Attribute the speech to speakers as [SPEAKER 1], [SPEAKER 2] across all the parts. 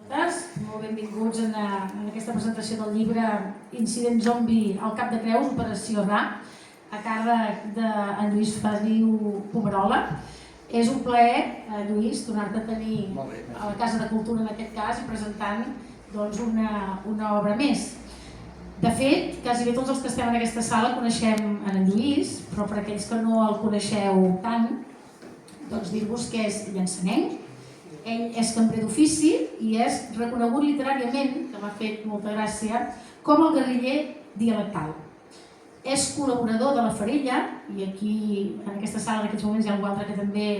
[SPEAKER 1] Molt benvinguts en aquesta presentació del llibre Incident Zombi al Cap de Creus, Operació Ra, a càrrec d'en Lluís Feliu Pomerola. És un plaer, Lluís, tornar-te a tenir a la Casa de Cultura en aquest cas i presentant una obra més. De fet, quasi bé tots els que estem en aquesta sala coneixem en Lluís, però per aquells que no el coneixeu tant, doncs dir-vos que és llançanenc. Ell és cambrer d'ofici i és reconegut literàriament, que m'ha fet molta gràcia, com el guerriller dialectal. És col·laborador de La Farella, i aquí, en aquesta sala, en aquests moments, hi ha algú altre que també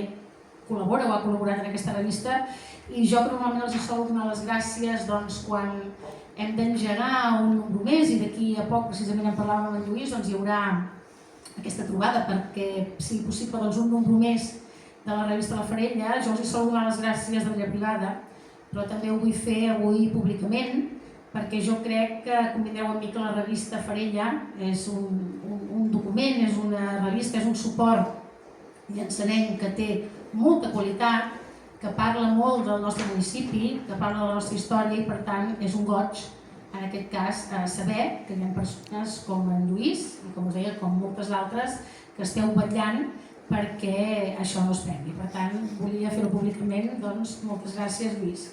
[SPEAKER 1] col·labora o ha col·laborat en aquesta revista, i jo que normalment els sol donar les gràcies quan hem d'engegar un número més, i d'aquí a poc, precisament en parlàvem amb en Lluís, hi haurà aquesta trobada perquè sigui possible un número més de la revista La Farella. Jo els hi sol donar les gràcies de manera privada, però també ho vull fer avui públicament, perquè jo crec que convindreu amb mi que la revista Farella és un document, és una revista, és un suport llançanenc que té molta qualitat, que parla molt del nostre municipi, que parla de la nostra història i per tant és un goig, en aquest cas, saber que hi ha persones com en Lluís i com us deia, com moltes altres, que esteu vetllant perquè això no es perdi. Per tant, volia fer-ho públicament, doncs moltes gràcies, Lluís.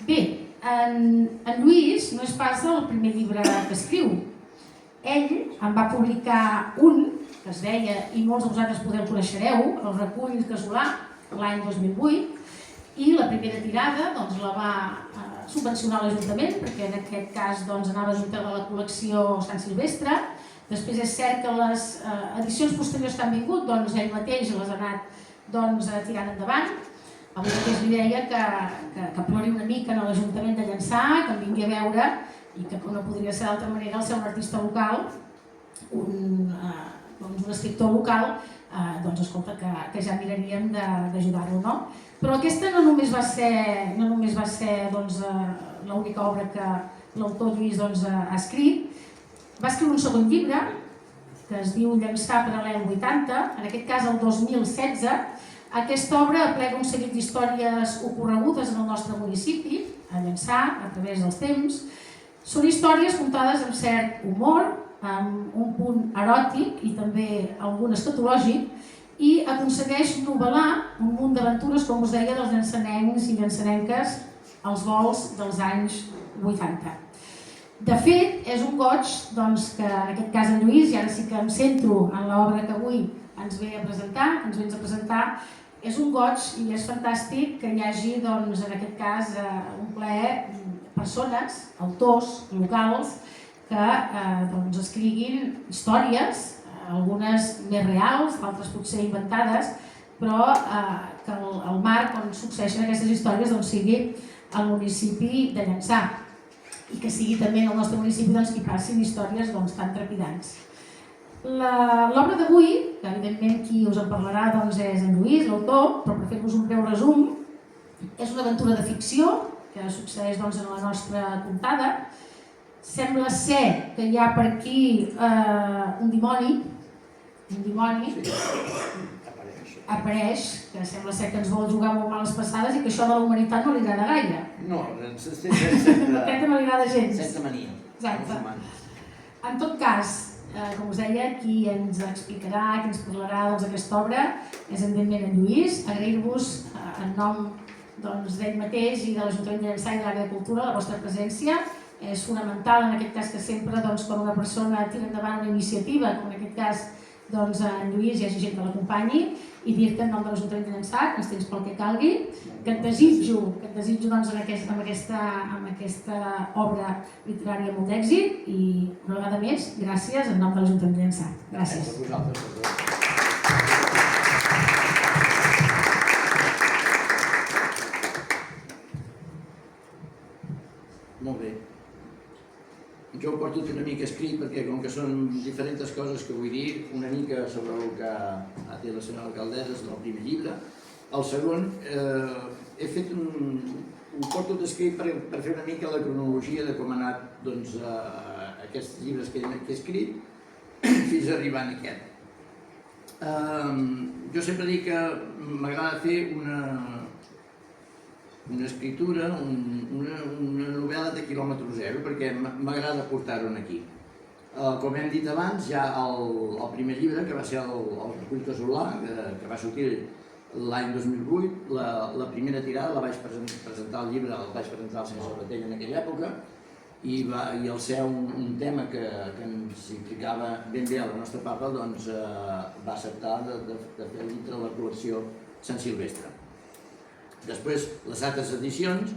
[SPEAKER 1] Bé, en Lluís no és pas el primer llibre que escriu. Ell en va publicar un que es deia, i molts de vosaltres podeu coneixereu, El recull casolà, l'any 2008, i la primera tirada la va subvencionar l'Ajuntament, perquè en aquest cas anava dintre de la col·lecció Sant Silvestre. Després és cert que les edicions posteriors que han vingut, ell mateix les ha anat tirant endavant. Avui mateix li deia que plori una mica en l'Ajuntament de Llançà, que em vingui a veure i que no podria ser d'altra manera el ser un artista local, un escriptor local, escolta, que ja miraríem d'ajudar-lo, no? Però aquesta no només va ser l'única obra que l'autor Lluís ha escrit. Va escriure un segon llibre, que es diu Llançà Paral·lel 80, en aquest cas el 2016. Aquesta obra aplega un seguit d'històries ocorregudes en el nostre municipi, a Llançà, a través dels temps. Són històries contades amb cert humor, amb un punt eròtic i també algun escatològic, i aconsegueix novel·lar un munt d'aventures, com us deia, dels llançanencs i llançanenques als vols dels anys 80. De fet, és un goig que en aquest cas en Lluís, i ara sí que em centro en l'obra que avui ens ve a presentar, és un goig i és fantàstic que hi hagi en aquest cas un plaer persones, autors locals, que escriguin històries, algunes més reals, altres potser inventades, però que el marc on succeeixen aquestes històries sigui el municipi de Llançà, i que sigui també en el nostre municipi que hi passin històries tan trepidants. L'obra d'avui, que evidentment qui us en parlarà és en Lluís, l'autor, però per fer-vos un breu resum, és una aventura de ficció que succeeix en la nostra contada. Sembla ser que hi ha per aquí un dimoni apareix, que sembla ser que ens vol jugar molt males passades i que això de la humanitat no li agrada gaire.
[SPEAKER 2] No, crec
[SPEAKER 1] que no li agrada gens.
[SPEAKER 2] Sense mania.
[SPEAKER 1] Exacte. En tot cas, com us deia, qui ens explicarà, qui ens parlarà d'aquesta obra és evidentment en Lluís. Agrair-vos en nom d'ell mateix i de l'Ajuntament de Llançà i de l'Àrea de Cultura la vostra presència. És fonamental en aquest cas que sempre quan una persona tira endavant una iniciativa, com en aquest cas en Lluís, hi hagi gent que l'acompanyi, i dir-te en nom de l'Ajuntament de Llançà que ens tens pel que calgui, que et desitjo amb aquesta obra literària molt d'èxit i una vegada més, gràcies en nom de l'Ajuntament de Llançà. Gràcies.
[SPEAKER 2] Molt bé. Jo ho porto una mica escrit perquè com que són diferents coses que vull dir, una mica sobre el que ha dit la senyora alcaldessa del primer llibre. El segon, he fet ho porto escrit per fer una mica la cronologia de com ha anat aquests llibres que he escrit fins a arribar a aquest. Jo sempre dic que m'agrada fer una escriptura, una novel·la de quilòmetre zero, perquè m'agrada portar-ho aquí. Com hem dit abans, ja el primer llibre, que va ser el Recull Casolà, que va sortir l'any 2008, la primera tirada la vaig presentar el llibre, el vaig presentar al Sense Sabatell en aquella època, i al ser un tema que ens implicava ben bé a la nostra papa, doncs va acceptar de fer dintre la col·lecció Sant Silvestre. Després, les altres edicions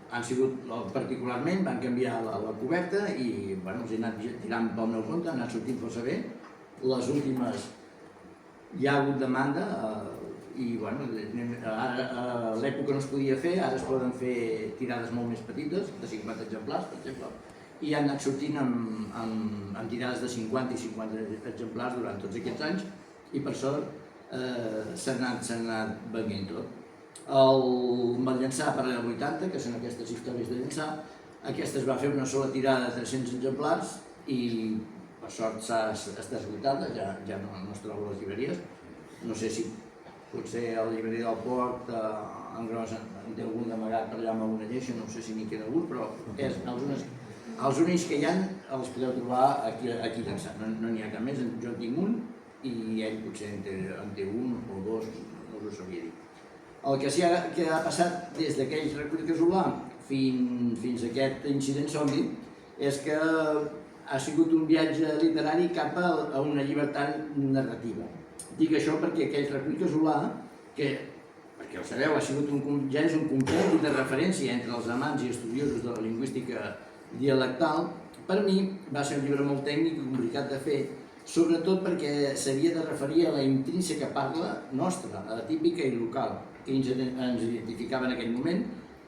[SPEAKER 2] han sigut, particularment, van canviar la coberta i els he anat tirant pel meu compte, han anat sortint força bé. Les últimes hi ha hagut demanda i a l'època no es podia fer, ara es poden fer tirades molt més petites, de 50 exemplars, per exemple, i han anat sortint amb tirades de 50 i 50 exemplars durant tots aquests anys i per sort s'ha anat venint tot. El Llançà per a 80, que són aquestes històries de Llançà, aquesta es va fer una sola tirada de 300 exemplars i per sort està esgotada, ja no es troba a les llibreries. No sé si potser a la llibreria del Port, en gros, en té algun d'amagat per allà amb alguna lleixa, no sé si n'hi queda algun, però els únics que hi ha els podeu trobar aquí a Llançà, no n'hi ha cap més, jo en tinc un i ell potser en té un o dos, no us ho sabria dir. El que ha passat des d'aquell Recull Casolà fins a aquest incident somni és que ha sigut un viatge literari cap a una llibertat narrativa. Dic això perquè aquell Recull Casolà, que, perquè ho sabeu, ja és un compendi de referència entre els amants i estudiosos de la lingüística dialectal, per mi va ser un llibre molt tècnic i complicat de fer, sobretot perquè s'havia de referir a la intrínseca parla nostra, atípica i local, que ens identificava en aquell moment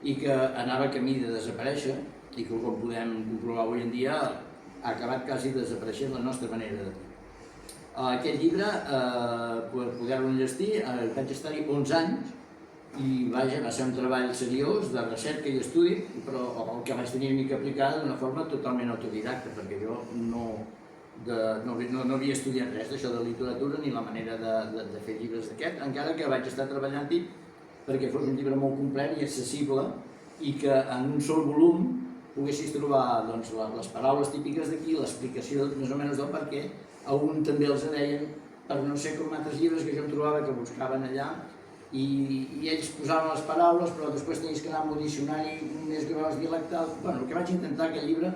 [SPEAKER 2] i que anava camí de desaparèixer i que, com podem comprovar avui en dia, ha acabat quasi desapareixent la nostra manera de dir. Aquest llibre, per poder-lo enllestir, vaig estar-hi 11 anys i va ser un treball seriós de recerca i estudi, però el que vaig tenir que aplicar d'una forma totalment autodidacta, perquè jo no havia estudiat res d'això de literatura ni la manera de fer llibres d'aquest, encara que vaig estar treballant-hi perquè fos un llibre molt complet i accessible i que en un sol volum poguessis trobar les paraules típiques d'aquí, l'explicació més o menys del per què, a un també els deien, per no ser com altres llibres que jo em trobava que buscaven allà i ells posaven les paraules però després tenies que anar amb un diccionari més gros dialectal. El que vaig intentar aquest llibre,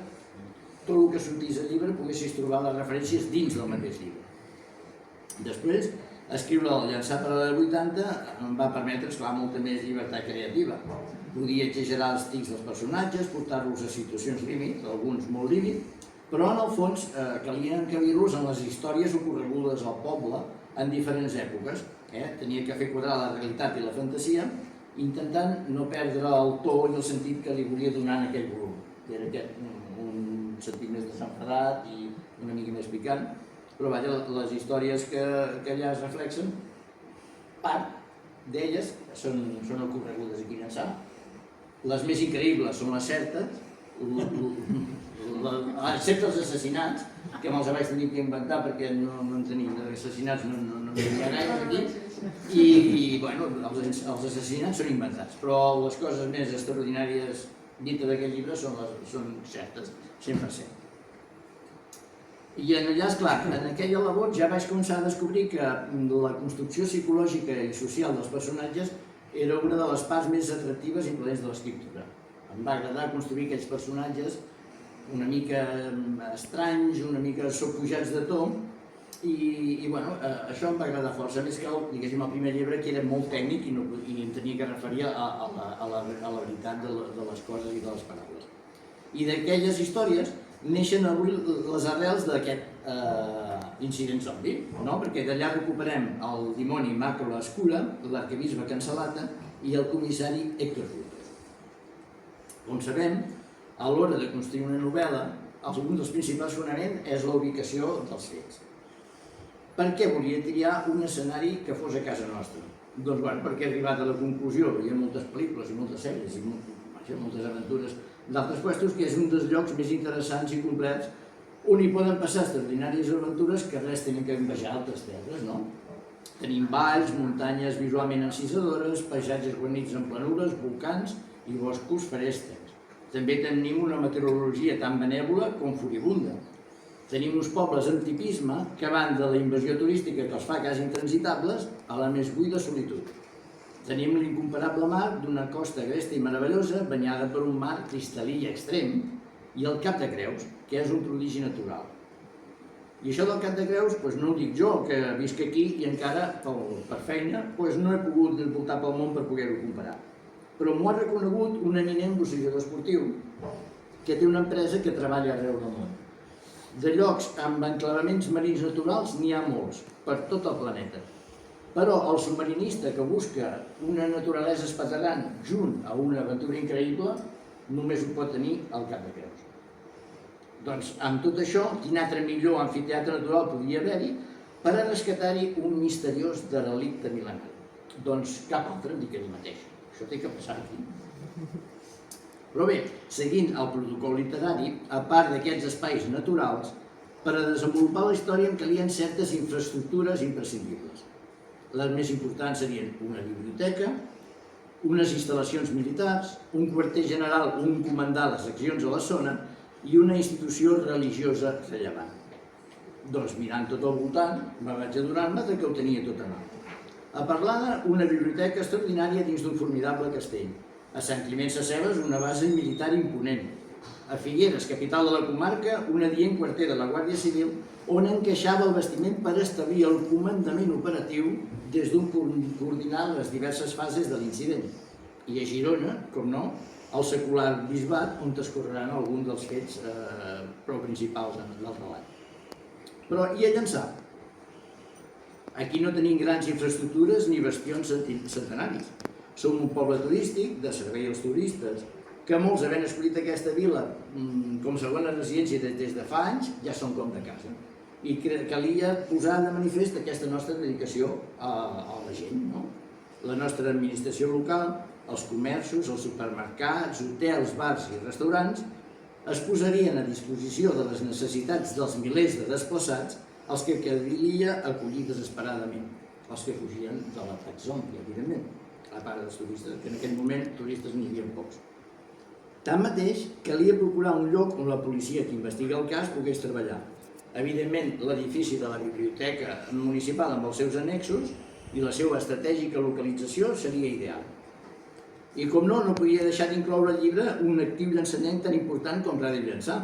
[SPEAKER 2] tot el que sortís al llibre poguessis trobar les referències dins del mateix llibre. Després, escriure el Llançà per a la 80 em va permetre, esclar, molta més llibertat creativa. Podia exagerar els tics dels personatges, portar-los a situacions límit, alguns molt límit, però en el fons calia encabir-los en les històries ocorregudes al poble en diferents èpoques. Tenia que fer quadrar la realitat i la fantasia, intentant no perdre el to i el sentit que li volia donar en aquell volum. Era aquest un sentit més desenfadat i una mica més picant, però les històries que allà es reflexen, part d'elles són ocorregudes aquí a Llançà. Les més increïbles són les certes, excepte els assassinats, que me'ls vaig tenir que inventar perquè no en tenim assassinats, no n'hi ha gaire aquí, i els assassinats són inventats, però les coses més extraordinàries dintre d'aquest llibre són certes, 100%. I allà, esclar, en aquella labor ja vaig començar a descobrir que la construcció psicològica i social dels personatges era una de les parts més atractives i potents de l'escriptura. Em va agradar construir aquells personatges una mica estranys, una mica sopujats de to, i això em va agradar força, més que el primer llibre, que era molt tècnic i em tenia que referir a la veritat de les coses i de les paraules. I d'aquelles històries neixen avui les arrels d'aquest incident zombi, perquè d'allà recuperem el dimoni Macro Escura, l'arquebisbe Cancelata i el comissari Héctor Frutos. Com sabem, a l'hora de construir una novel·la, un dels principals fonaments és la ubicació dels fets. Per què volia triar un escenari que fos a casa nostra? Doncs perquè he arribat a la conclusió, hi ha moltes pel·lícules i moltes sèries i moltes aventures d'altres puestos, que és un dels llocs més interessants i complets on hi poden passar extraordinàries aventures que res tenen que envejar altres terres, no? Tenim valls, muntanyes visualment encisadores, paisatges guarnits en planures, volcans i boscos feréstecs. També tenim una meteorologia tan benèvola com furibunda. Tenim uns pobles en tipisme que van de la invasió turística que els fa quasi intransitables a la més buida solitud. Tenim l'incomparable mar d'una costa agresta i meravellosa, banyada per un mar cristal·lí i extrem, i el Cap de Creus, que és un prodigi natural. I això del Cap de Creus no ho dic jo, que visc aquí i encara, per feina, no he pogut voltar pel món per poder-ho comparar. Però m'ho ha reconegut un eminent bussejador esportiu que té una empresa que treballa arreu del món. De llocs amb enclavaments marins naturals n'hi ha molts, per tot el planeta. Però el submarinista que busca una naturalesa espaterrant junt a una aventura increïble només ho pot tenir al Cap de Creus. Doncs amb tot això, quin altre millor amfiteatre natural podria haver-hi per a rescatar-hi un misteriós derelicte mil·lenari? Doncs cap altre, em dic a mi mateix. Això té que passar aquí. Però bé, seguint el protocol literari, a part d'aquests espais naturals, per a desenvolupar la història em calien certes infraestructures imprescindibles. Les més importants serien una biblioteca, unes instal·lacions militars, un quarter general on comandar les accions a la zona i una institució religiosa rellevant. Doncs mirant tot al voltant, me vaig adonar-me que ho tenia tot en alt. A Parlada, una biblioteca extraordinària dins d'un formidable castell. A Sant Climent Sescebes, una base militar imponent. A Figueres, capital de la comarca, un adient quarter de la Guàrdia Civil, on encaixava el bastiment per establir el comandament operatiu des d'on coordinar les diverses fases de l'incident. I a Girona, com no, el secular bisbat, on transcorreran alguns dels fets principals del relat. Però i a Llançà? Aquí no tenim grans infraestructures ni bastions centenaris. Som un poble turístic, de servei als turistes, que molts, havent escollit aquesta vila com segona residència des de fa anys, ja són com de casa. I calia posar de manifest aquesta nostra dedicació a la gent. La nostra administració local, els comerços, els supermercats, hotels, bars i restaurants es posarien a disposició de les necessitats dels milers de desplaçats els que calia acollir desesperadament, els que fugien de l'atac zombi, evidentment, a part dels turistes, que en aquell moment turistes n'hi havia pocs. Tanmateix, calia procurar un lloc on la policia que investiga el cas pogués treballar. Evidentment, l'edifici de la biblioteca municipal amb els seus annexos i la seva estratègica localització seria ideal. I com no podia deixar d'incloure al llibre un actiu llançament tan important com Ràdio Llançà,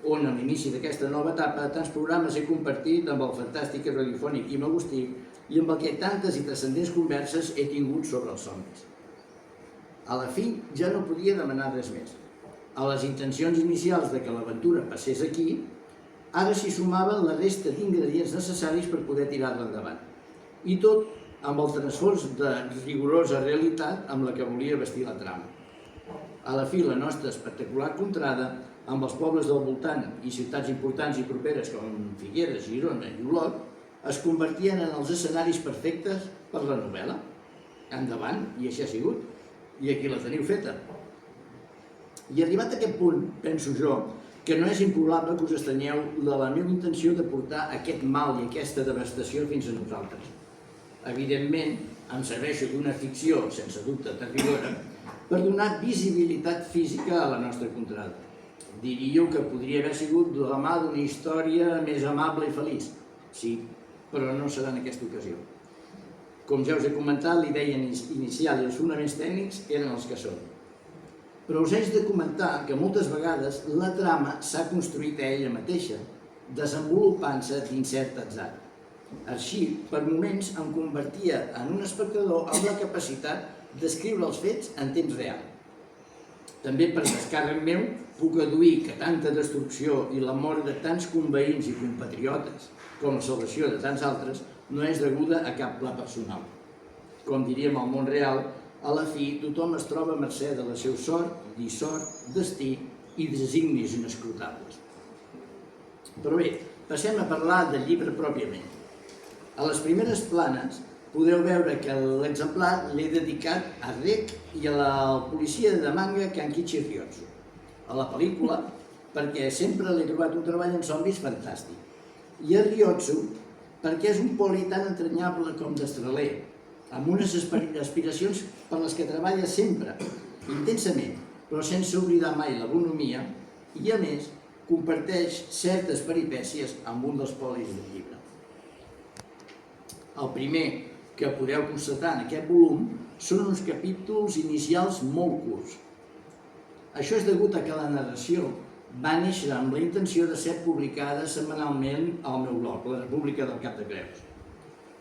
[SPEAKER 2] on a l'inici d'aquesta nova etapa tants programes he compartit amb el fantàstic i radiofònic Quim Agustí i amb el que tantes i transcendents converses he tingut sobre els somnis. A la fi ja no podia demanar res més. A les intencions inicials de que l'aventura passés aquí, ara s'hi sumaven la resta d'ingredients necessaris per poder tirar-la endavant. I tot amb el transfons de rigorosa realitat amb la que volia vestir la trama. A la fi, la nostra espectacular contrada, amb els pobles del voltant i ciutats importants i properes com Figueres, Girona i Olot, es convertien en els escenaris perfectes per la novel·la. Endavant, i així ha sigut. I aquí la teniu feta. I arribat a aquest punt, penso jo, que no és improbable que us estranyeu de la meva intenció de portar aquest mal i aquesta devastació fins a nosaltres. Evidentment, em serveixo d'una ficció, sense dubte terrible, per donar visibilitat física a la nostra contrada. Diríeu que podria haver sigut de la mà d'una història més amable i feliç. Sí, però no serà en aquesta ocasió. Com ja us he comentat, la idea inicial i els fonaments tècnics eren els que són. Però us haig de comentar que moltes vegades la trama s'ha construït a ella mateixa, desenvolupant-se dins cert atzar. Així, per moments em convertia en un espectador amb la capacitat d'escriure els fets en temps real. També per descàrrec meu puc aduir que tanta destrucció i la mort de tants conveïns i compatriotes com la salvació de tants altres no és deguda a cap pla personal. Com diríem al món real, a la fi tothom es troba a mercè de la seva sort, dissort, destí i designis inescrutables. Però bé, passem a parlar del llibre pròpiament. A les primeres planes podeu veure que l'exemplar l'he dedicat a Rec i a la policia de Manga Kankichi Ryotsu. A la pel·lícula, perquè sempre l'he trobat un treball en zombis fantàstic. I a Ryotsu, perquè és un poli tan entranyable com destraler, amb unes aspiracions per les que treballa sempre, intensament, però sense oblidar mai la bonomia, i a més comparteix certes peripècies amb un dels polis del llibre. El primer que podeu constatar en aquest volum són uns capítols inicials molt curts. Això és degut a que la narració va néixer amb la intenció de ser publicada setmanalment al meu blog, La República del Cap de Creus.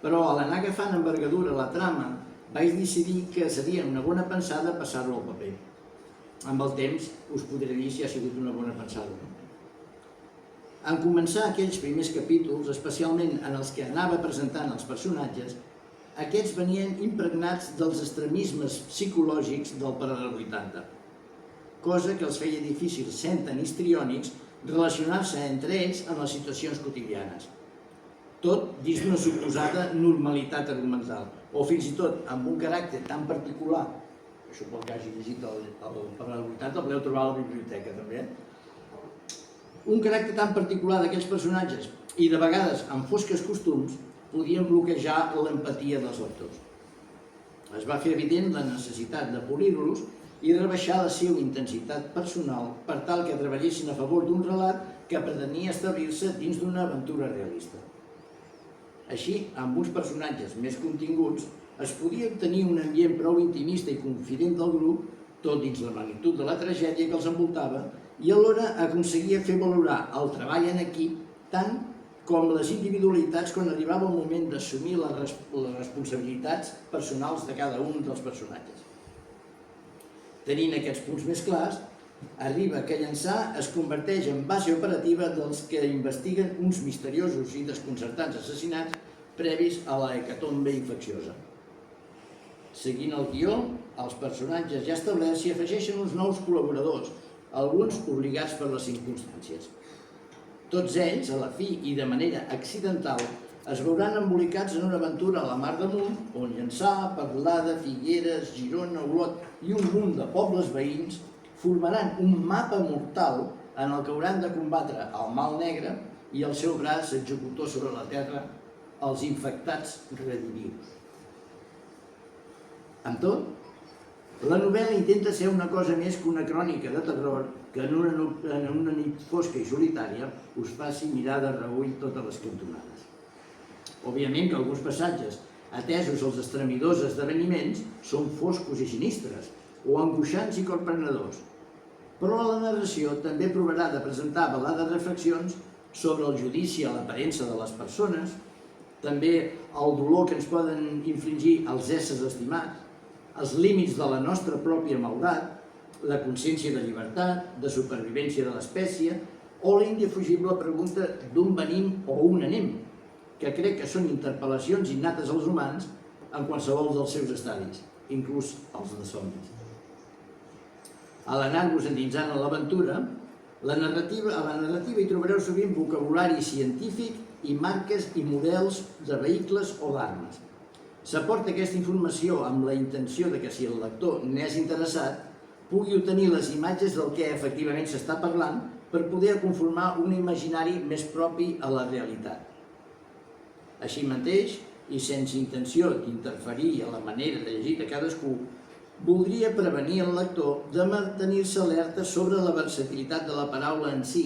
[SPEAKER 2] Però a l'anar agafant envergadura la trama, vaig decidir que seria una bona pensada passar-ho al paper. Amb el temps us podré dir si ha sigut una bona pensada o no. En començar aquells primers capítols, especialment en els que anava presentant els personatges, aquests venien impregnats dels extremismes psicològics del paral·lel 80, cosa que els feia difícil, sent tan histriònics, relacionar-se entre ells en les situacions quotidianes. Tot dins d'una suposada normalitat argumental, o fins i tot amb un caràcter tan particular, això pel que hagi llegit el paral·lel 80, el podeu trobar a la biblioteca també, un caràcter tan particular d'aquells personatges i de vegades amb fosques costums podien bloquejar l'empatia dels lectors. Es va fer evident la necessitat de polir-los i rebaixar la seva intensitat personal per tal que treballessin a favor d'un relat que pretenia establir-se dins d'una aventura realista. Així, amb uns personatges més continguts, es podia obtenir un ambient prou intimista i confident del grup, tot dins la magnitud de la tragèdia que els envoltava, i alhora aconseguia fer valorar el treball en equip tant com les individualitats quan arribava el moment d'assumir les responsabilitats personals de cada un dels personatges. Tenint aquests punts més clars, arriba que llançar es converteix en base operativa dels que investiguen uns misteriosos i desconcertants assassinats previs a la hecatombe infecciosa. Seguint el guió, els personatges ja establerts s'hi afegeixen uns nous col·laboradors, alguns obligats per les circumstàncies. Tots ells, a la fi i de manera accidental, es veuran embolicats en una aventura a la Mar d'Amunt, on Llançà, Perlada, Figueres, Girona, Olot i un munt de pobles veïns formaran un mapa mortal en el que hauran de combatre el mal negre i el seu braç executor sobre la terra, els infectats redivius. Amb tot, la novel·la intenta ser una cosa més que una crònica de terror que en una nit fosca i solitària us faci mirar de reüll totes les cantonades. Òbviament que alguns passatges, atesos els estremidors esdeveniments, són foscos i sinistres, o angoixants i corprenedors, però la narració també provarà de presentar velades reflexions sobre el judici a l'aparença de les persones, també el dolor que ens poden infligir els éssers estimats, els límits de la nostra pròpia maldat, la consciència de llibertat, de supervivència de l'espècie, o la indefugible pregunta d'on venim o on anem, que crec que són interpel·lacions innates als humans en qualsevol dels seus estadis, inclús els de somnis. A l'anar-vos endinsant a l'aventura, a la narrativa hi trobareu sovint vocabulari científic i marques i models de vehicles o d'armes. S'aporta aquesta informació amb la intenció de que si el lector n'és interessat, pugui obtenir les imatges del que efectivament s'està parlant per poder conformar un imaginari més propi a la realitat. Així mateix, i sense intenció d'interferir a la manera de llegir de cadascú, voldria prevenir el lector de mantenir-se alerta sobre la versatilitat de la paraula en si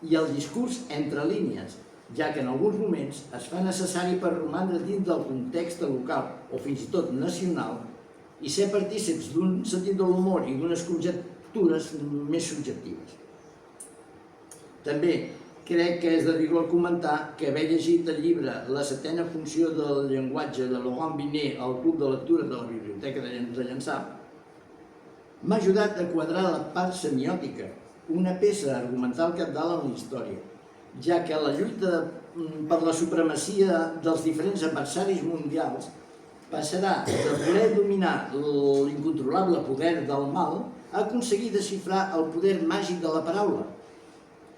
[SPEAKER 2] i el discurs entre línies, ja que en alguns moments es fa necessari per romandre dins del context local o fins i tot nacional i ser partícips d'un sentit de l'humor i d'unes conjectures més subjectives. També crec que és de rigor comentar que haver llegit el llibre La setena funció del llenguatge de Laurent Binet al Club de Lectura de la Biblioteca de Llançà m'ha ajudat a quadrar la part semiòtica, una peça argumental cabdal en la història, ja que la lluita per la supremacia dels diferents adversaris mundials passarà de voler dominar l'incontrolable poder del mal a aconseguir desxifrar el poder màgic de la paraula,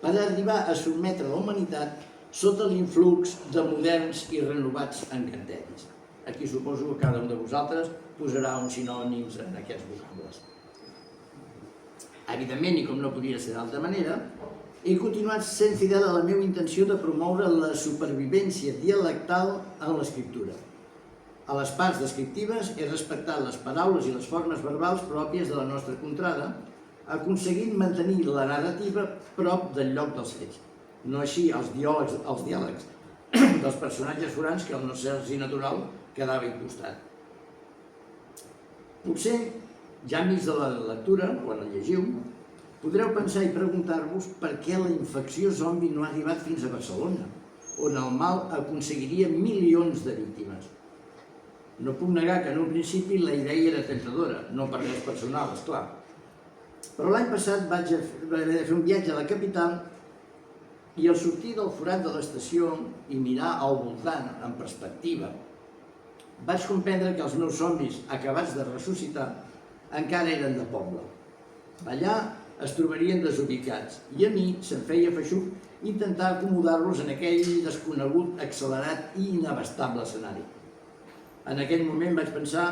[SPEAKER 2] per arribar a sotmetre la humanitat sota l'influx de moderns i renovats encanteris. Aquí suposo que cada un de vosaltres posarà uns sinònims en aquests vocables. Evidentment, i com no podia ser d'altra manera, he continuat sent fidel a la meva intenció de promoure la supervivència dialectal en l'escriptura. A les parts descriptives he respectat les paraules i les formes verbals pròpies de la nostra contrada, aconseguint mantenir la narrativa prop del lloc dels fets, no així els diàlegs dels personatges forans que al no ser-hi natural quedava impostat. Potser, ja enmig de la lectura, quan el llegiu, podreu pensar i preguntar-vos per què la infecció zombi no ha arribat fins a Barcelona, on el mal aconseguiria milions de víctimes. No puc negar que en un principi la idea era tentadora, no per res personal, esclar. Però l'any passat vaig haver de fer un viatge a la capital i al sortir del forat de l'estació i mirar al voltant en perspectiva, vaig comprendre que els meus zombis acabats de ressuscitar encara eren de poble. Allà es trobarien desubicats i a mi se'm feia feixuc intentar acomodar-los en aquell desconegut, accelerat i inabastable escenari. En aquell moment vaig pensar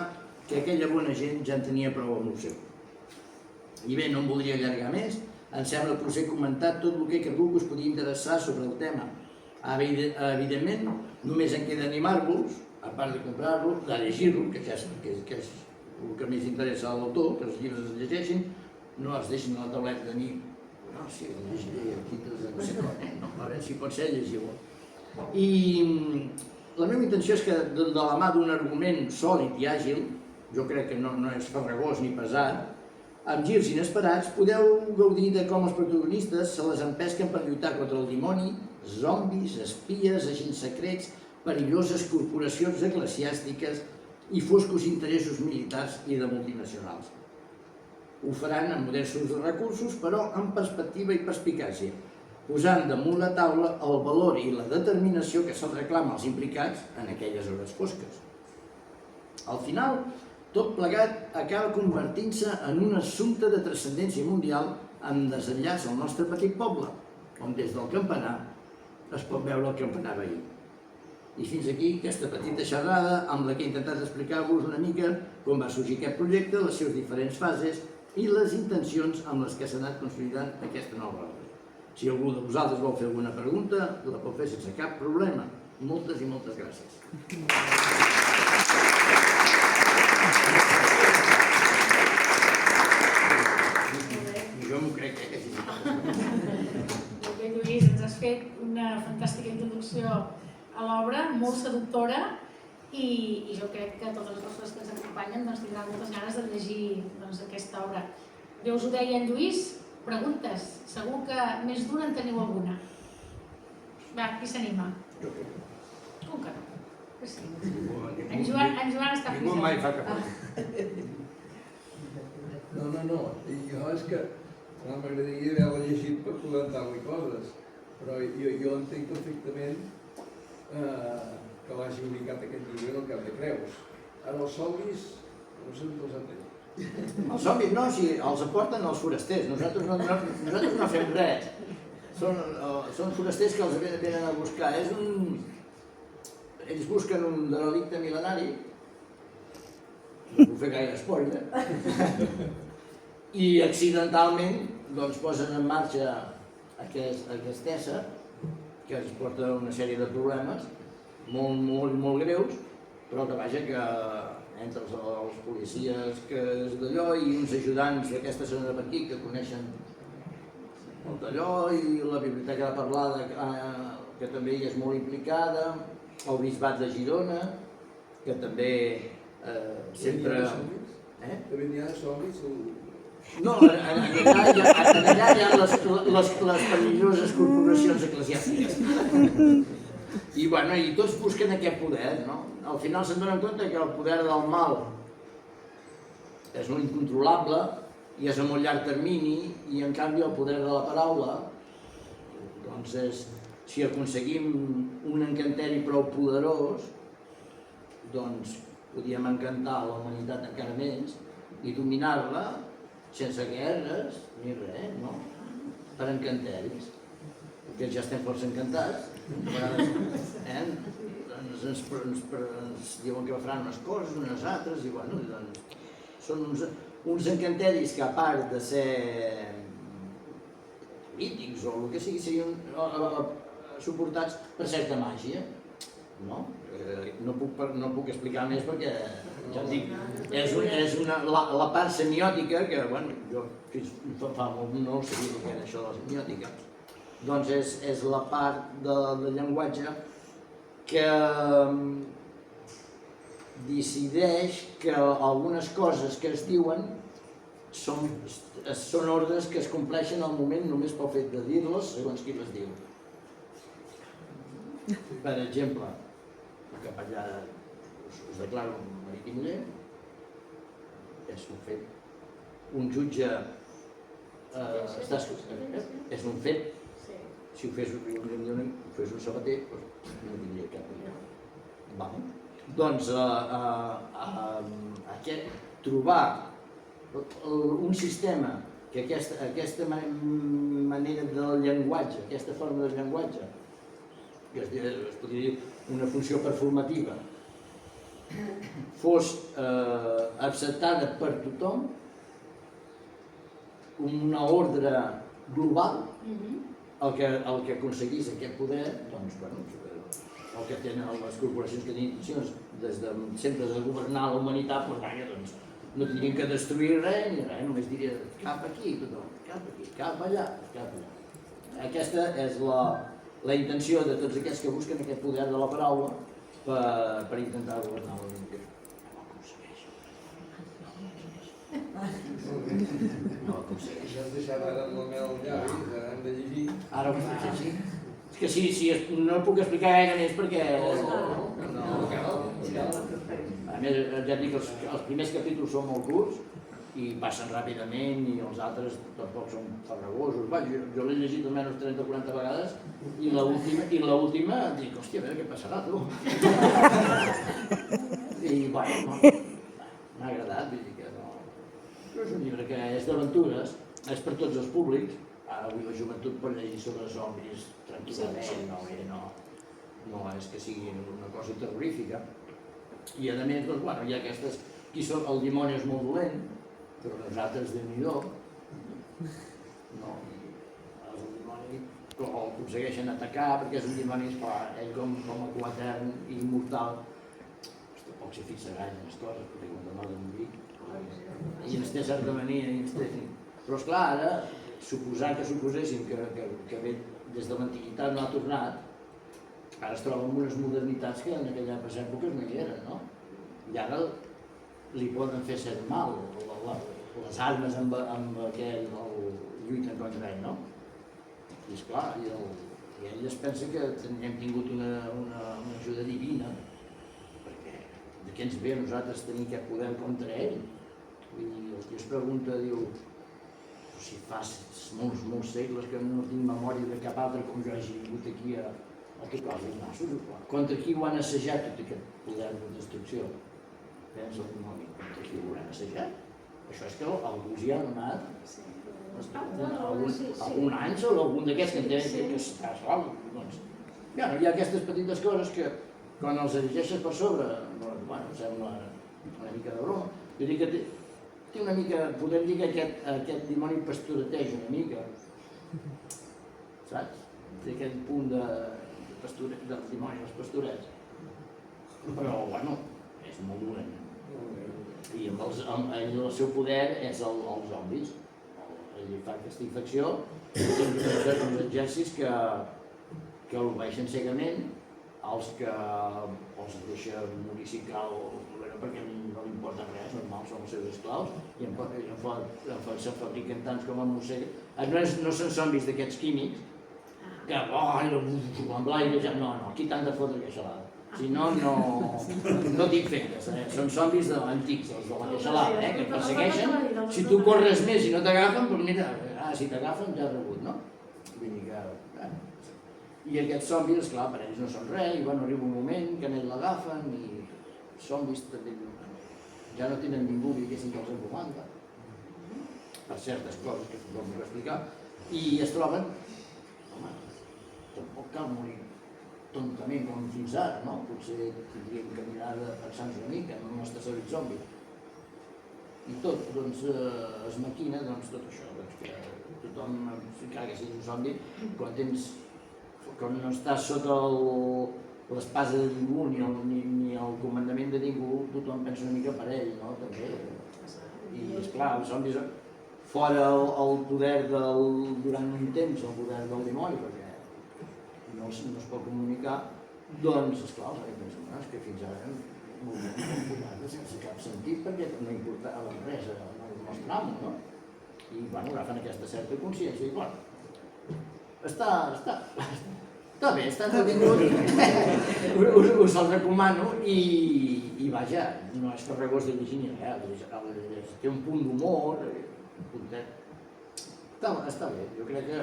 [SPEAKER 2] que aquella bona gent ja en tenia prou amb el seu. I bé, no em voldria allargar més, em sembla que us he comentat tot el que he cregut que us podia interessar sobre el tema. Evidentment, només em queda animar-vos, a part de comprar-lo, de llegir-lo, que és el que més interessa a l'autor, que els llibres es llegeixin, no es deixin a la tauleta de nit. No, sí, el llegiré aquí, no sé com, no? A veure si pot ser, llegiu-ho. I la meva intenció és que de la mà d'un argument sòlid i àgil, jo crec que no és farragós ni pesat, amb girs inesperats, podeu gaudir de com els protagonistes se les empesquen per lluitar contra el dimoni, zombis, espies, agents secrets, perilloses corporacions eclesiàstiques i foscos interessos militars i de multinacionals. Ho faran amb modestos recursos, però amb perspectiva i perspicàcia, posant damunt la taula el valor i la determinació que se'ls reclama als implicats en aquelles hores fosques. Al final, tot plegat acaba convertint-se en un assumpte de transcendència mundial amb desenllaç al nostre petit poble, on des del campanar es pot veure el campanar veí. I fins aquí aquesta petita xerrada amb la que he intentat explicar-vos una mica com va sorgir aquest projecte, les seves diferents fases i les intencions amb les que s'ha anat consolidant aquesta nova obra. Si algú de vosaltres vol fer alguna pregunta, la pot fer sense cap problema. Moltes i moltes gràcies. Jo m'ho crec, que sí.
[SPEAKER 1] Molt bé, Lluís, ens has fet una fantàstica introducció a l'obra, molt seductora, i jo crec que totes les persones que ens acompanyen tindran moltes ganes de llegir aquesta obra. Bé, us ho deia en Lluís, preguntes. Segur que més d'una en teniu alguna. Va, qui s'anima? Com que no? Que sí. En Joan està frisant.
[SPEAKER 2] Ningú mai fa cap.
[SPEAKER 3] No, jo és que m'agradaria haver-la llegit per comentar-li coses, però jo entenc perfectament que l'hagi ubicat aquest llibre al Cap de Creus. Ara els zombis no sé on els entenc.
[SPEAKER 2] Els zombis no, si els aporten els forasters, nosaltres no fem res. Són forasters que els venen a buscar. Ells busquen un derelicte mil·lenari, no puc fer gaire spoiler, i accidentalment posen en marxa aquest ésser que ens porta una sèrie de problemes molt greus, però que vaja que entre els policies que és d'allò i uns ajudants d'aquesta senyora per aquí que coneixen el d'allò i la biblioteca de Parlada que també hi és molt implicada, el bisbat de Girona que també sempre...
[SPEAKER 3] També n'hi ha de zombis?
[SPEAKER 2] No, allà hi ha les perilloses corporacions eclesiàstiques. I tots busquen aquest poder, no? Al final se'n donen compte que el poder del mal és molt incontrolable i és a molt llarg termini i en canvi el poder de la paraula doncs és, si aconseguim un encanteri prou poderós doncs podíem encantar la humanitat encara més i dominar-la sense guerres ni res, no? Per encanteris, perquè ja estem força encantats, a vegades ens diuen que faran unes coses, unes altres, i són uns encanteris que a part de ser polítics o el que sigui, serien suportats per certa màgia, no? No puc explicar més perquè, ja et dic, és la part semiòtica que, bueno, jo fins fa molt no sabia què era això de la semiòtica. Doncs és la part del llenguatge que decideix que algunes coses que es diuen són ordres que es compleixen al moment només pel fet de dir-les segons qui les diu. Per exemple, el capellà us declaro marit i muller, és un fet. Un jutge és un fet. Si ho fes un sabater, no tindria cap problema. Doncs trobar un sistema que aquesta manera del llenguatge, aquesta forma del llenguatge, que es podria dir una funció performativa, fos acceptada per tothom, una ordre global, el que aconseguís aquest poder, doncs, bueno, el que tenen les corporacions que tenen intencions sempre de governar la humanitat, doncs no tindrien que destruir res ni res, només dirien cap aquí, tothom, cap aquí, cap allà, cap allà. Aquesta és la intenció de tots aquests que busquen aquest poder de la paraula per intentar governar la humanitat. No aconsegueix.
[SPEAKER 3] Ja has deixat ara amb la mel al llavi, ara hem de llegir.
[SPEAKER 2] Ara ho faig així. És que si no puc explicar gaire més perquè... A més, ja et dic, els primers capítols són molt curts i passen ràpidament i els altres tampoc són farragosos. Jo l'he llegit almenys 30 o 40 vegades i l'última dic, hòstia, a veure què passarà, tu. I, bueno, m'ha agradat, vull dir que no... Però és un llibre que és d'aventures, és per tots els públics. Ara avui la joventut pot llegir sobre zombis tranquil·lament, no és que sigui una cosa terrorífica. I a més, doncs, bueno, hi ha aquestes... Aquí el dimoni és molt dolent, però nosaltres Déu-n'hi-do. No, el dimoni el aconsegueixen atacar perquè és un dimoni, esclar, ell com a coetern i immortal, tampoc s'hi fixa gaire en les coses, perquè quan demà de morir, i ens té certa mania, però esclar, ara, suposéssim que ve des de l'antiguitat no ha tornat, ara es troba amb unes modernitats que en aquelles èpoques no hi eren, no? I ara li poden fer cert mal, les armes amb què lluiten contra ell, no? I esclar, ell es pensa que hem tingut una ajuda divina, perquè de què ens ve a nosaltres tenir aquest poder contra ell? Vull dir, el que es pregunta, diu, si fa molts segles que no tinc memòria de cap altre com jo hagi vingut aquí a tocar els nassos, contra qui ho han assajat tot aquest poder de destrucció? Pensa el dimoni, contra qui ho han assajat? Això és que algú hi ha donat algun àngel o algun d'aquests que entenen que està sol. Hi ha aquestes petites coses que quan els llegeixes per sobre, sembla una mica de broma. Jo dic que té una mica, podem dir que aquest dimoni pastoreteja una mica, saps? Té aquest punt del dimoni dels pastorets. Però, bueno, és molt dolent. I el seu poder és els zombis. Ell fa aquesta infecció, sempre uns exèrcits que l'obeeixen cegament, els que els deixa morir si cal, perquè no li importa res, normal, són els seus esclaus, i se'n fabriquen tants com a mossega. No són zombis d'aquests químics, que amb l'aire, no, aquí t'han de fotre queixalada. Si no, no tinc feines. Són zombis antics, els de la queixalada, que et persegueixen. Si tu corres més i no t'agafen, doncs mira, si t'agafen ja has rebut, no? Vull dir que... I aquests zombis, esclar, per ells no són res, i bueno, arriba un moment que en ells l'agafen, i zombis també ja no tenen ningú, diguéssim, que els encomanda, per certes coses que no puc explicar, i es troben, home, tampoc cal morir tontament com fins ara, no? Potser tindríem que mirar de pensar-nos una mica en el nostre cervell zombi. I tot, doncs, es maquina, doncs, tot això, que tothom encara que siguis un zombi, quan no estàs sota l'espasa de ningú ni el comandament de ningú, tothom pensa una mica per ell, no? També. I esclar, els zombis fora el poder durant un temps, el poder del dimoni, perquè no es pot comunicar, doncs, esclar, és que fins ara no ho posava sense cap sentit perquè no importava res al nostre amo, no? I, bueno, agafen aquesta certa consciència i, bueno, està bé, està entretingut, us el recomano i, vaja, no és farragós de llegir ni res, té un punt d'humor, un puntet. Està bé, jo crec que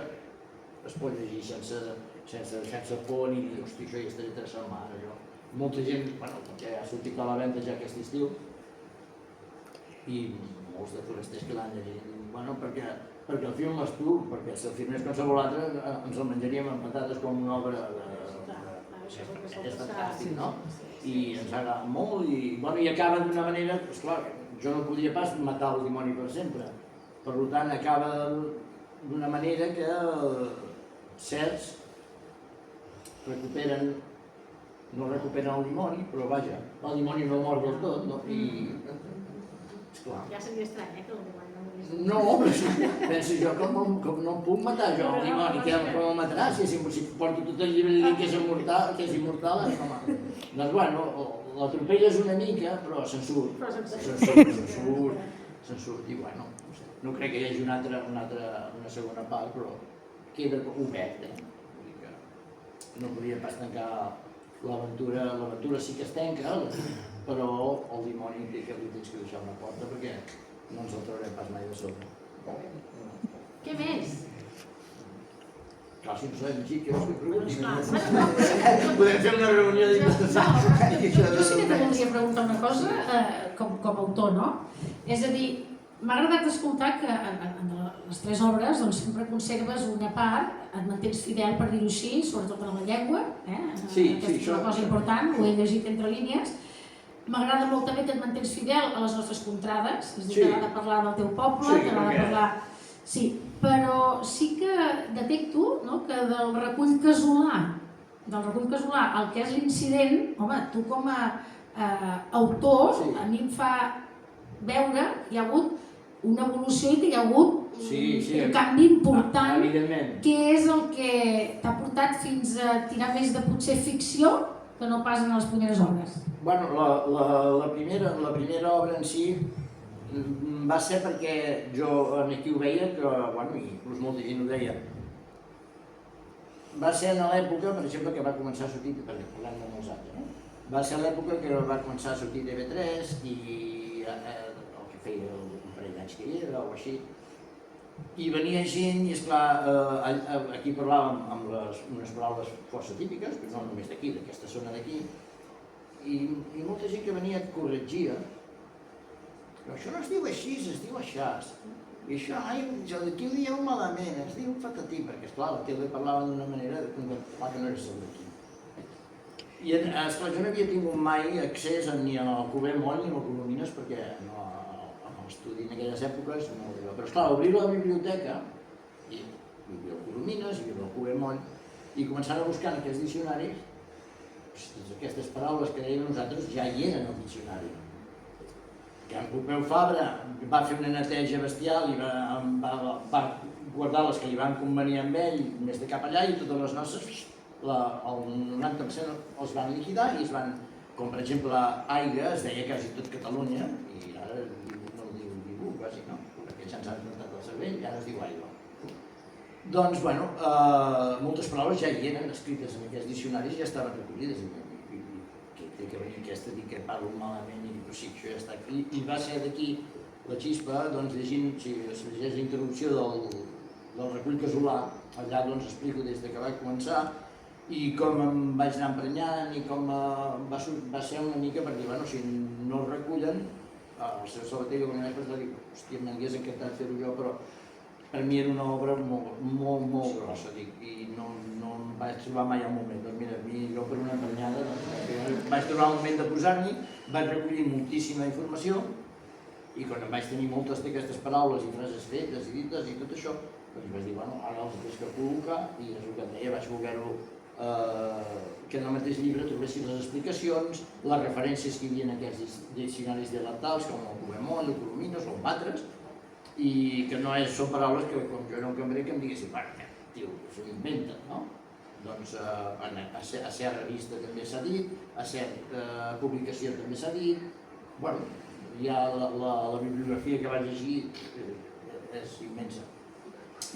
[SPEAKER 2] es pot llegir sense por ni dir, hosti, això ja estaré interessant ara, jo. Molta gent, bueno, perquè ha sortit a la venda ja aquest estiu i molts de forasters que l'han llegit, bueno, perquè el film és dur, perquè si el film és qualsevol altre ens el menjaríem amb patates com una obra és fantàstic, no? I ens agrada molt i acaba d'una manera, esclar, jo no podria pas matar el dimoni per sempre, per tant acaba d'una manera que certs no recuperen el dimoni, però vaja, el dimoni no mor del tot, no? I, esclar.
[SPEAKER 4] Ja seria estrany, que el dimoni no morís.
[SPEAKER 2] No, penso jo com no em puc matar jo el dimoni, com el matarà, si porto tot el llibre dient que és immortal, és com a... Doncs bueno, l'atropelles una mica, però se'n surt, i bueno, no crec que hi hagi una segona part, però queda obert, vull dir que no podria pas tancar l'aventura sí que es tanca, però el dimoni té que li tens que deixar una porta perquè no ens el traurem pas mai de sobre.
[SPEAKER 4] Què més?
[SPEAKER 2] Clar, si no sabem llegir, què vols que pregunti? Podem fer una reunió d'interessants.
[SPEAKER 1] Jo sí que te voldria preguntar una cosa, com a autor, no? És a dir, m'ha agradat escoltar que en les 3 obres sempre conserves una part, et mantens fidel, per dir-ho així, sobretot en la llengua,
[SPEAKER 2] Sí,
[SPEAKER 1] aquesta és una cosa important, ho he llegit entre línies. M'agrada molt també que et mantens fidel a les nostres contrades, és a dir, t'agrada parlar del teu poble, t'agrada parlar... Sí, però sí que detecto que del recull casolà, el que és l'incident, home, tu com a autor, a mi em fa veure que hi ha hagut una evolució i que hi ha hagut un canvi important, que és el que t'ha portat fins a tirar més de potser ficció que no pas en les primeres obres.
[SPEAKER 2] Bueno, la primera obra en si va ser perquè jo aquí ho veia, que, bueno, i inclús molta gent ho deia, va ser en l'època, per exemple, que va començar a sortir, perquè parlem de molts anys, no? Va ser l'època que va començar a sortir TV3 i el que feia un parell d'anys que hi era o així, i venia gent i, esclar, aquí parlàvem amb unes paraules força típiques, no només d'aquí, d'aquesta zona d'aquí, i molta gent que venia et corregia, però això no es diu així, es diu aixàs. I això, jo d'aquí ho dieu malament, es diu patatí, perquè esclar, la tele parlava d'una manera que no era el d'aquí. I esclar, jo no havia tingut mai accés ni al Cuber Moll ni al Colomines, perquè amb l'estudi en aquelles èpoques no ho diu. Però esclar, obrir la biblioteca, i hi havia el Colomines, hi havia el Cuber Moll, i començar a buscar en aquests diccionaris, aquestes paraules que dèiem nosaltres ja hi eren al diccionari. Que en Pompeu Fabra va fer una neteja bestial i va guardar les que li van convenir amb ell més de cap allà i totes les nostres, el 90% els van liquidar i es van, com per exemple Aiga, es deia quasi tot Catalunya i ara no el diu ningú quasi, no? Perquè ja ens han rentat el cervell i ara es diu Aigua. Doncs, bueno, moltes paraules ja hi eren escrites en aquests diccionaris i ja estaven recollides. Té que venir aquesta, dir que parlo malament i però sí, això ja està aquí. I va ser d'aquí la xispa, doncs llegint, si es llegeix la introducció del recull casolà, allà doncs explico des que va començar i com em vaig anar emprenyant i com va ser una mica per dir, bueno, si no el recullen, el seu Sabater que m'ha dit, hòstia, m'hagués encantat fer-ho jo, però per mi era una obra molt grossa, dic, i no em vaig trobar mai al moment. Doncs mira, jo per una emprenyada vaig trobar el moment de posar-m'hi, vaig recollir moltíssima informació I quan em vaig tenir moltes d'aquestes paraules i frases fetes i dites i tot això, doncs vaig dir, bueno, ara els tens que col·locar, i és el que et deia, vaig voler-ho que en el mateix llibre trobessin les explicacions, les referències que hi havia en aquests diccionaris dialectals, com el Cubemont, el Colominos o el Batres, i que no són paraules que, com jo era un cambrer, que em diguessin, bueno, tio, s'ho inventa, no? Doncs a ser revista també s'ha dit, a ser publicació també s'ha dit, bueno, ja la bibliografia que vaig llegir és immensa.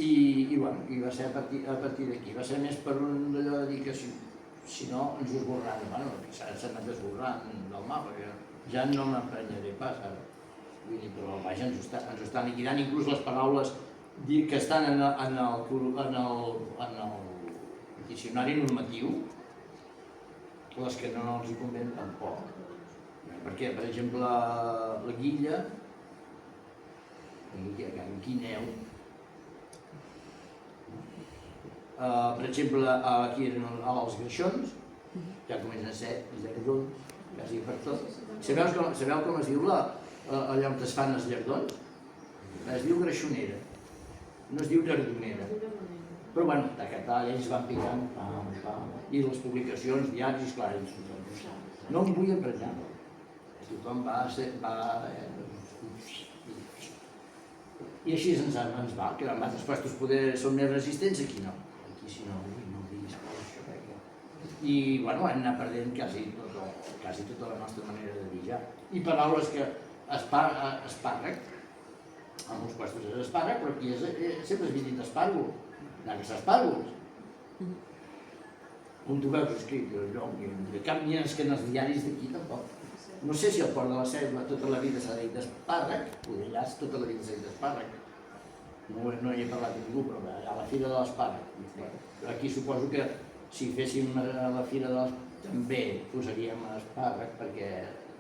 [SPEAKER 2] I va ser a partir d'aquí, va ser més per un d'allò de dir que si no ens ho esborraran, bueno, s'ha anat esborrant del mapa, que ja no m'emprenyaré pas ara. Vull dir, però vaja, ens ho estan liquidant, inclús les paraules que estan en el diccionari normatiu, les que no els hi conven tampoc. Perquè, per exemple, la guilla, en guineu, per exemple, aquí eren els greixons, ja comencen a ser llardons, quasi per tot. Sabeu com es diu allà on es fan els llardons? Es diu greixonera, no es diu llardonera. Però bueno, ells van picant, i les publicacions, diaris, clar, no em vull emprenyar. Tothom va... I així ens va, que en altres puestos poder són més resistents, aquí no. Aquí si no ho diguis per això, I bueno, hem anat perdent quasi tota la nostra manera de dir ja. I paraules que espàrrec, en molts puestos és espàrrec, però aquí sempre has dit espàrgol, que s'espàrgols. On tu veus escrit, de cap ni és que en els diaris d'aquí tampoc. No sé si al Port de la Selva tota la vida s'ha dit espàrrec, potser allà tota la vida s'ha dit espàrrec. No hi he parlat amb ningú, però a la Fira de l'Espàrrec. Aquí suposo que si féssim a la Fira de l'Espàrrec també posaríem espàrrec perquè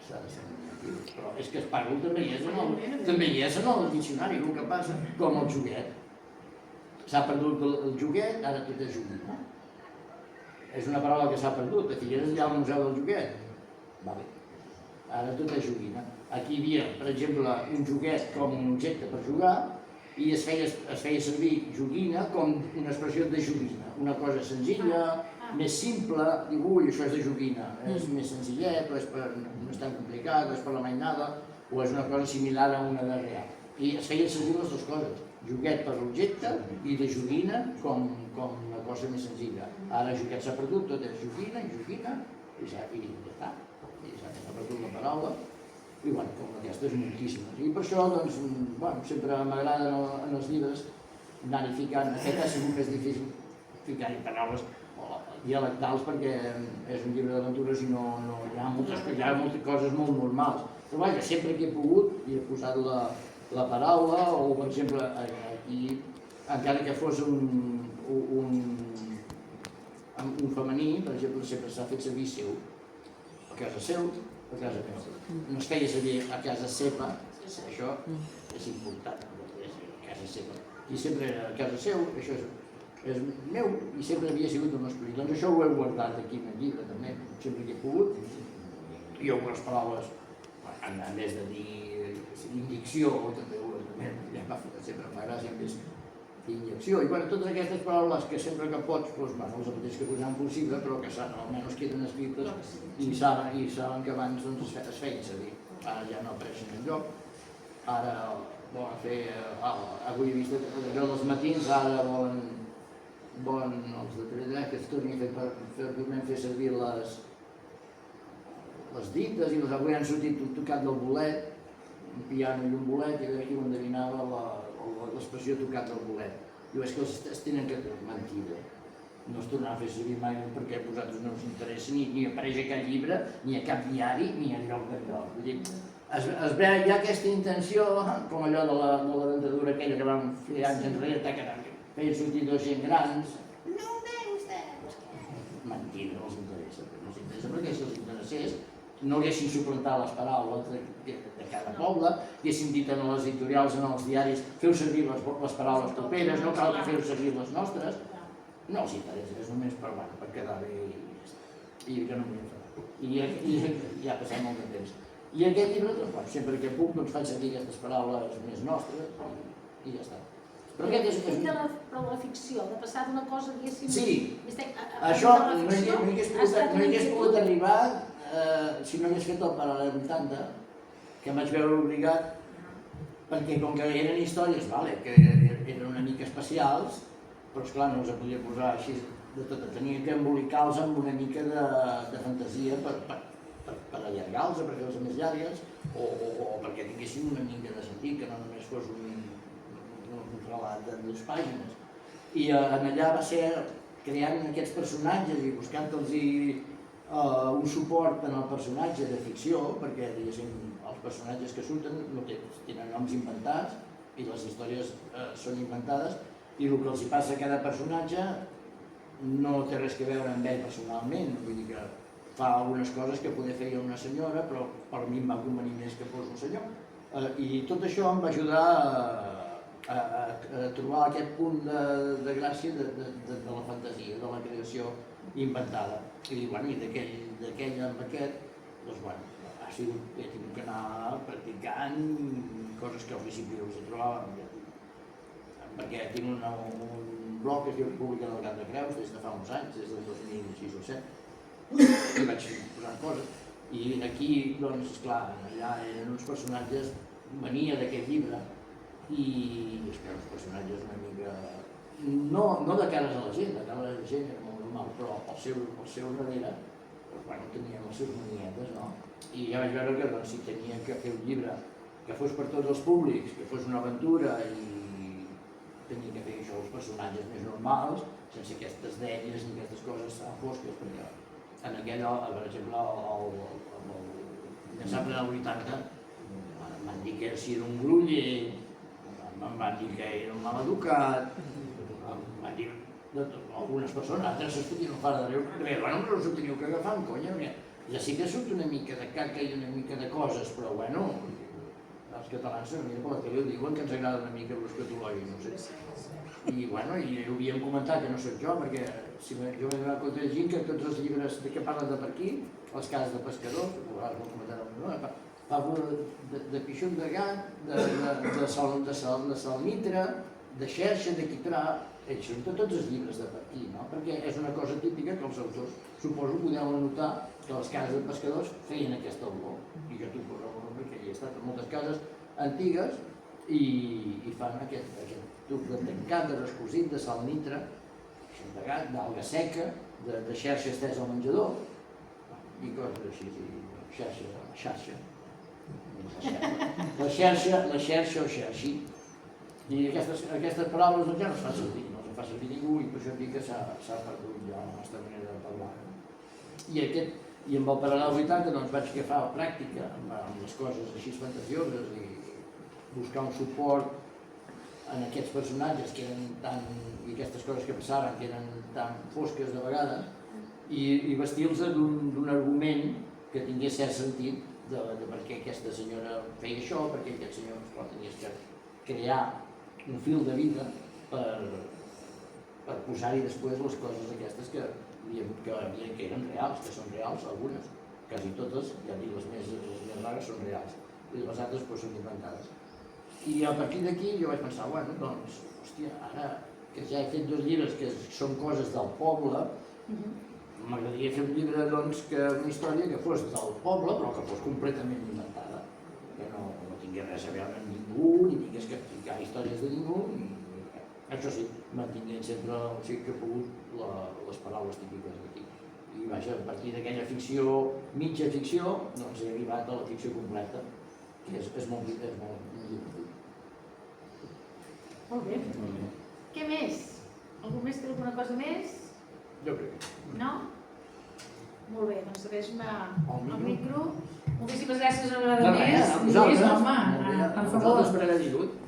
[SPEAKER 2] s'ha de ser negatiu. Però és que espàrrec també hi és en el diccionari, el que passa, com el joguet. S'ha perdut el joguet, ara tot és joguina. És una paraula que s'ha perdut, a Figueres hi ha el Museu del Joguet. Ara tot és joguina. Aquí hi havia, per exemple, un joguet com un objecte per jugar i es feia servir joguina com una expressió de joguina. Una cosa senzilla, més simple, diu, ui, això és de joguina, és més senzillet, no és tan complicat, és per la mainada, o és una cosa similar a una de real. I es feien servir les dues coses, joguet per l'objecte i de joguina com una cosa més senzilla. Ara joguet s'ha perdut, tot és joguina i joguina, i ja està. S'ha perdut la paraula, i bueno, com aquestes moltíssimes. I per això, doncs, sempre m'agrada en els llibres anar-hi ficant, aquest ha sigut més difícil ficar-hi paraules dialectals perquè és un llibre d'aventures i no hi ha moltes coses molt normals. Però vaja, sempre que he pogut hi he posat la paraula, o per exemple, aquí, encara que fos un femení, per exemple, sempre s'ha fet servir seu. A casa seu, a casa meva. No es feia servir a casa seva, això és important, a casa seva. I sempre a casa seu, això és meu i sempre havia sigut el masculí. Doncs això ho he guardat aquí en el llibre també, sempre que he pogut. I algunes paraules, a més de dir indicció, també sempre fa gràcia més d'injecció. I totes aquestes paraules que sempre que pots, els mateixos que posem possible, però que almenys queden escrites i saben que abans es feien servir. Ara ja no apareixen enlloc. Ara volen fer, avui he vist allò dels matins, ara volen els de TV3 que es tornin a fer servir les dites i avui han sortit tocat del bolet, un piano i un bolet, i aquí ho endevinava l'expressió tocat del bolet. Diu, és que es tenen que mentida. No es tornaran a fer servir mai perquè a vosaltres no us interessa, ni apareix a cap llibre, ni a cap diari, ni enlloc d'enlloc. Vull dir, es veu ja aquesta intenció, com allò de la dentadura aquella que vam fer anys enrere, que feien sortir dos gent grans. No ho veu vostè! Mentida, no els interessa. No els interessa perquè si els interessés no haguessin suplantat les paraules de cada poble, haguessin dit en les editorials, en els diaris, feu servir les paraules properes, no cal que feu servir les nostres. No els interessa, és només per quedar bé i que no m'hi enfadar. I ja ha passat molt de temps. I aquest llibre, doncs, sempre que puc, doncs, faig servir aquestes paraules més nostres i ja està. Però aquest és...
[SPEAKER 4] Però la ficció, de passar d'una cosa, diguéssim...
[SPEAKER 2] Sí,
[SPEAKER 4] a
[SPEAKER 2] això
[SPEAKER 4] la
[SPEAKER 2] no
[SPEAKER 4] ficció,
[SPEAKER 2] hi hagués pogut arribar si no hagués fet el Paral·lel 80, que em vaig veure obligat, perquè com que eren històries que eren una mica especials, però esclar, no els podia posar així de tot, tenia que embolicar-los amb una mica de fantasia per allargar-los, per fer-los més llargues, o perquè tinguessin una mica de sentit, que no només fos un relat de 2 pàgines. I allà va ser creant aquests personatges i buscant-los un suport en el personatge de ficció, perquè diguéssim, els personatges que surten no tenen noms inventats i les històries són inventades, i el que els passa a cada personatge no té res a veure amb ell personalment, vull dir que fa algunes coses que poder feia una senyora, però per mi em va convenir més que fos un senyor. I tot això em va ajudar a trobar aquest punt de gràcia de la fantasia, de la creació inventada. I d'aquell amb aquest, doncs ha sigut, he tingut que anar practicant coses que al principi no s'hi trobaven, perquè tinc un blog que es diu República del Camp de Creus des de fa uns anys, des del 2006 o 2007, i vaig posant coses. I aquí, doncs, esclar, allà eren uns personatges, venia d'aquest llibre, i és que eren uns personatges una mica... No de cares a la gent, de cara a la gent era molt normal, però al seu darrere, doncs, tenien les seves manietes, no? I ja vaig veure que doncs, si tenia que fer un llibre que fos per tots els públics, que fos una aventura i tenia que fer això els personatges més normals, sense aquestes dèries ni aquestes coses tan fosques, perquè en aquell, per exemple, l'Ensamble del 80, em van dir que si era un gruller, em van dir que era un maleducat, em van dir algunes persones, altres es fotien un far de riure, bueno, però us ho teniu que agafar amb conya, ja sí que surt una mica de caca i una mica de coses, però bueno, els catalans per la tele diuen que ens agrada una mica l'escatològic, no sé. I bueno, i ho havíem comentat, que no soc jo, perquè jo m'he donat compte llegint que tots els llibres que parlen de per aquí, els casos de pescadors, parlo de pixot de gat, de salnitra, de xerxa, de quitrà, ells són tots els llibres de per aquí, no? Perquè és una cosa típica que els autors, suposo, podeu notar que les cases de pescadors feien aquesta olor, i jo t'ho poso perquè hi he estat en moltes cases antigues i fan aquest tub de tancat, de rescosit, de salnitra, de gat, d'alga seca, de xerxa estesa al menjador i coses així, xarxa. La xerxa o xerxi. I aquestes paraules ja no es fan servir, no es fa servir ningú i per això dic que s'ha perdut ja la nostra manera de parlar. I amb el Paral·lel 80 doncs vaig agafar la pràctica amb les coses així fantasioses i buscar un suport en aquests personatges que eren tan... i aquestes coses que passaven que eren tan fosques de vegades i vestir-los d'un argument que tingués cert sentit de per què aquesta senyora feia això, per què aquest senyor tenies que crear un fil de vida per posar-hi després les coses aquestes que eren reals, que són reals algunes, quasi totes, ja dic les més rares són reals, i les altres són inventades. I a partir d'aquí jo vaig pensar, bueno, doncs, hòstia, ara que ja he fet 2 llibres que són coses del poble, m'agradaria fer un llibre, doncs, una història que fos del poble, però que fos completament inventada, que no tingués res a veure amb ningú, ni tingués que explicar històries de ningú, això sí, mantinguent sempre el que he pogut les paraules típiques d'aquí. I vaja, a partir d'aquella ficció, mitja ficció, doncs he arribat a la ficció completa, que és molt divertit.
[SPEAKER 4] Molt bé. Què més? Algú més té alguna cosa més?
[SPEAKER 2] Jo crec.
[SPEAKER 4] No? Molt bé, doncs segueix-me el micro.
[SPEAKER 1] Moltíssimes gràcies una vegada més. Lluís, home, per favor.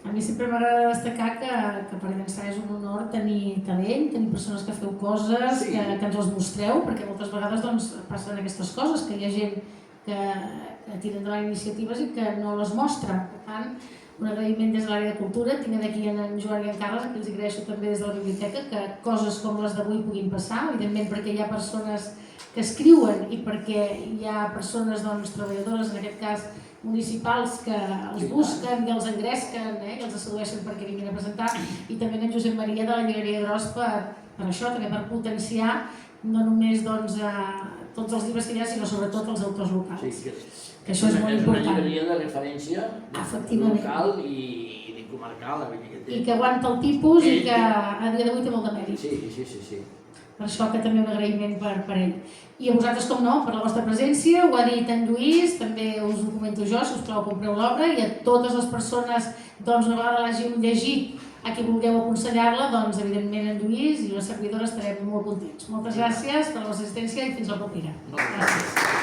[SPEAKER 1] A mi sempre m'agrada destacar que per Ençà és un honor tenir talent, tenir persones que feu coses, que ens les mostreu, perquè moltes vegades doncs, passen aquestes coses, que hi ha gent que tira endavant iniciatives i que no les mostra. Per tant, un agraïment des de l'àrea de cultura. Tinc aquí en Joan i en Carles, que els agraeixo també des de la biblioteca, que coses com les d'avui puguin passar, evidentment perquè hi ha persones que escriuen i perquè hi ha persones treballadores, en aquest cas municipals, que els busquen i els engresquen i els sedueixen perquè vinguin a presentar, i també en Josep Maria de la Llibreria Gros per això, també per potenciar no només tots els llibres que hi ha, sinó sobretot els autors locals, que això és molt important.
[SPEAKER 2] És una llibreria de referència local i comarcal,
[SPEAKER 1] i que aguanta el tipus i que a dia d'avui té molt de mèrit.
[SPEAKER 2] Sí.
[SPEAKER 1] Per això que també un agraïment per ell. I a vosaltres, com no, per la vostra presència, ho ha dit en Lluís, també us ho comento jo, si us plau compreu l'obra, i a totes les persones, una vegada l'hàgiu llegit, a qui vulgueu aconsellar-la, evidentment en Lluís i la servidora estarem molt contents. Moltes gràcies per la vostra assistència i fins la propera.
[SPEAKER 2] Gràcies.